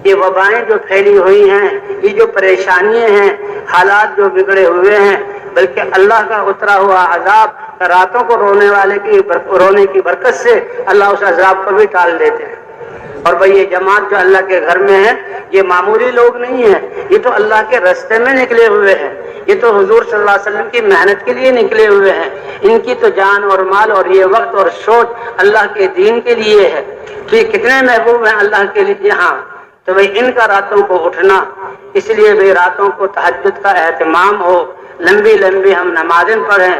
یہ وبائیں جو پھیلی ہوئی ہیں، یہ جو پریشانیاں ہیں، حالات جو بگڑے ہوئے ہیں، بلکہ اللہ کا اترا ہوا عذاب راتوں کو رونے کی برکت سے اللہ اس عذاب کو بھی ٹال دیتے ہیں۔ اور بھئی یہ جماعت جو اللہ کے گھر میں ہے، یہ معمولی لوگ نہیں ہیں، یہ تو اللہ کے راستے میں نکلے ہوئے ہیں، یہ تو حضور صلی اللہ علیہ وسلم کی محنت کے لیے نکلے ہوئے ہیں، ان کی تو جان اور مال اور یہ وقت اور سوچ اللہ کے دین کے لیے ہے۔ تو یہ کتنے محبوب ہیں اللہ کے لیے یہاں، تو بھئی ان کا راتوں کو اٹھنا، اس لیے بھئی راتوں کو تہجد کا اہتمام ہو، لمبی لمبی ہم نمازیں پڑھیں،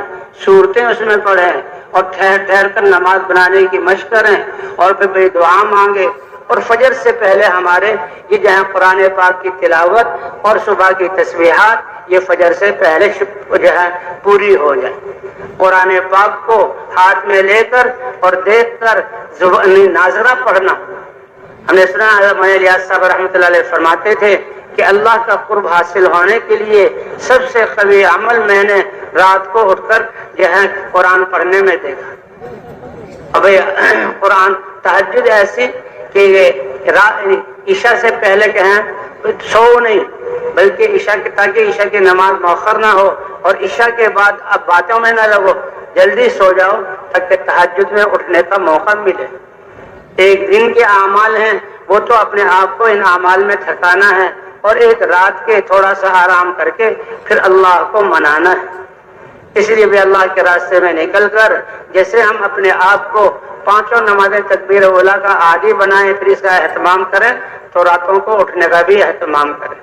سورتیں اس میں پڑھیں، اور ٹھہر ٹھہر کر نماز بنانے کی مشق کریں، اور پھر بھئی دعا مانگے، اور فجر سے پہلے ہمارے یہ جہاں قرآن پاک کی تلاوت اور صبح کی تسبیحات یہ فجر سے پہلے جو ہے پوری ہو جائے۔ قرآن پاک کو ہاتھ میں لے کر اور دیکھ کر ناظرہ پڑھنا۔ ہم نے سنا مولانا الیاس صاحب رحمۃ اللہ علیہ فرماتے تھے کہ اللہ کا قرب حاصل ہونے کے لیے سب سے قوی عمل میں نے رات کو اٹھ کر جو ہے قرآن پڑھنے میں دیکھا۔ اب قرآن تہجد ایسی کہ عشاء سے پہلے کہیں سو نہیں، بلکہ عشاء تاکہ عشاء کی نماز مؤخر نہ ہو، اور عشاء کے بعد اب باتوں میں نہ لگو، جلدی سو جاؤ تاکہ تہجد میں اٹھنے کا موقع ملے۔ ایک دن کے اعمال ہیں وہ تو اپنے آپ کو ان اعمال میں تھکانا ہے، اور ایک رات کے تھوڑا سا آرام کر کے پھر اللہ کو منانا ہے۔ اس لیے بھی اللہ کے راستے میں نکل کر جیسے ہم اپنے آپ کو پانچوں نمازیں تکبیر اولیٰ کا عادی بنائیں، پھر اس کا اہتمام کریں، تو راتوں کو اٹھنے کا بھی اہتمام کریں۔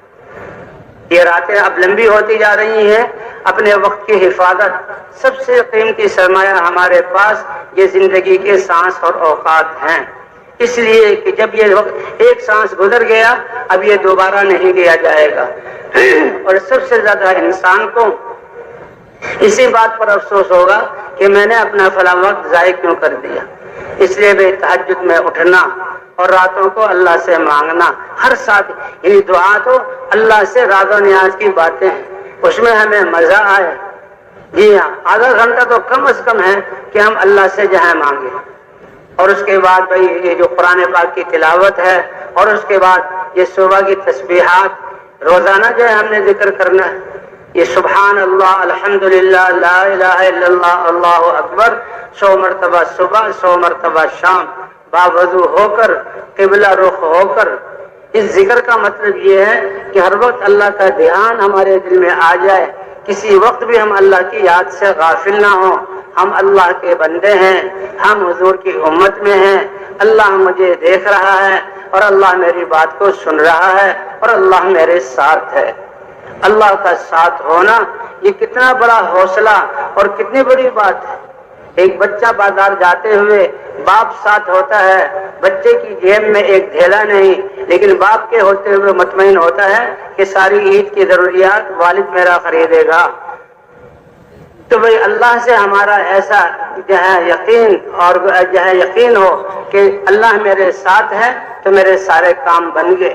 یہ راتیں اب لمبی ہوتی جا رہی ہیں، اپنے وقت کی حفاظت، سب سے قیمتی سرمایہ ہمارے پاس یہ زندگی کے سانس اور اوقات ہیں، اس لیے کہ جب یہ وقت ایک سانس گزر گیا اب یہ دوبارہ نہیں لیا جائے گا۔ اور سب سے زیادہ انسان کو اسی بات پر افسوس ہوگا کہ میں نے اپنا فلاں وقت ضائع کیوں کر دیا۔ اس لیے بھی تہجد میں اٹھنا اور راتوں کو اللہ سے مانگنا، ہر ساتھ یعنی دعا تو اللہ سے راز و نیاز کی باتیں ہیں، اس میں ہمیں مزہ آئے۔ جی ہاں، آدھا گھنٹہ تو کم از کم ہے کہ ہم اللہ سے جہاں مانگے، اور اس کے بعد بھائی یہ جو قرآن پاک کی تلاوت ہے، اور اس کے بعد یہ صبح کی تسبیحات روزانہ جو ہے ہم نے ذکر کرنا ہے، یہ سبحان اللہ، الحمدللہ، لا الہ الا اللہ، اللہ اکبر 100 مرتبہ صبح، 100 مرتبہ شام، باوضو ہو کر، قبلہ رخ ہو کر۔ اس ذکر کا مطلب یہ ہے کہ ہر وقت اللہ کا دھیان ہمارے دل میں آ جائے، کسی وقت بھی ہم اللہ کی یاد سے غافل نہ ہوں۔ ہم اللہ کے بندے ہیں، ہم حضور کی امت میں ہیں، اللہ مجھے دیکھ رہا ہے، اور اللہ میری بات کو سن رہا ہے، اور اللہ میرے ساتھ ہے۔ اللہ کا ساتھ ہونا یہ کتنا بڑا حوصلہ اور کتنی بڑی بات ہے۔ ایک بچہ بازار جاتے ہوئے باپ ساتھ ہوتا ہے، بچے کی جیب میں ایک دھیلا نہیں، لیکن باپ کے ہوتے ہوئے مطمئن ہوتا ہے کہ ساری عید کی ضروریات والد میرا خریدے گا۔ تو بھئی اللہ سے ہمارا ایسا جو ہے یقین اور جو ہے یقین ہو کہ اللہ میرے ساتھ ہے تو میرے سارے کام بن گئے۔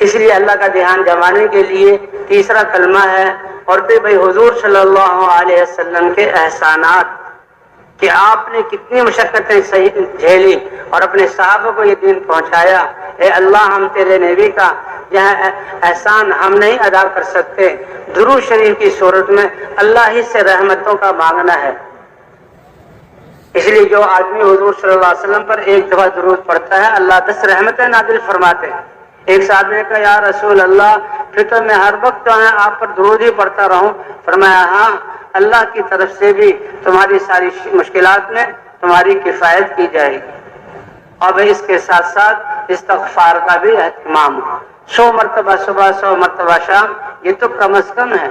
اس لیے اللہ کا دھیان جمانے کے لیے تیسرا کلمہ ہے، اور پھر بھئی حضور صلی اللہ علیہ وسلم کے احسانات کہ آپ نے کتنی مشقتیں جھیلی اور اپنے صحابہ کو یہ دین پہنچایا۔ اے اللہ، ہم تیرے نبی کا جہاں احسان ہم نہیں ادا کر سکتے، درود شریف کی صورت میں اللہ ہی سے رحمتوں کا مانگنا ہے۔ اس لیے جو آدمی حضور صلی اللہ علیہ وسلم پر ایک دفعہ درود پڑھتا ہے اللہ 10 رحمتیں نازل فرماتے ہیں۔ ایک صاحب نے کہا یا رسول اللہ، پھر تو میں ہر وقت آپ پر درود ہی پڑھتا رہوں۔ فرمایا ہاں، اللہ کی طرف سے بھی تمہاری ساری مشکلات میں تمہاری کفایت کی جائے گی۔ اور اس کے ساتھ ساتھ استغفار کا بھی اہتمام ہو، 100 مرتبہ صبح، 100 مرتبہ شام، یہ تو کم از کم ہے۔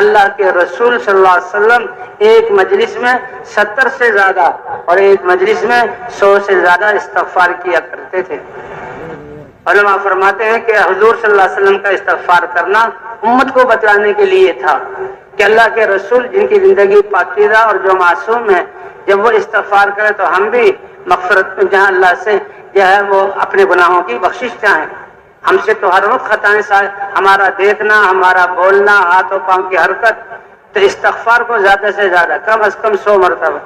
اللہ کے رسول صلی اللہ علیہ وسلم ایک مجلس میں 70 سے زیادہ اور ایک مجلس میں 100 سے زیادہ استغفار کیا کرتے تھے۔ علماء فرماتے ہیں کہ حضور صلی اللہ علیہ وسلم کا استغفار کرنا امت کو بتلانے کے لیے تھا کہ اللہ کے رسول جن کی زندگی پاکیزہ اور جو معصوم ہے، جب وہ استغفار کرے تو ہم بھی مغفرت جہاں اللہ سے جو ہے وہ اپنے گناہوں کی بخشش چاہیں۔ ہم سے تو ہر وقت خطائیں، ہمارا دیکھنا، ہمارا بولنا، ہاتھ و پاؤں کی حرکت، تو استغفار کو زیادہ سے زیادہ کم از کم 100 مرتبہ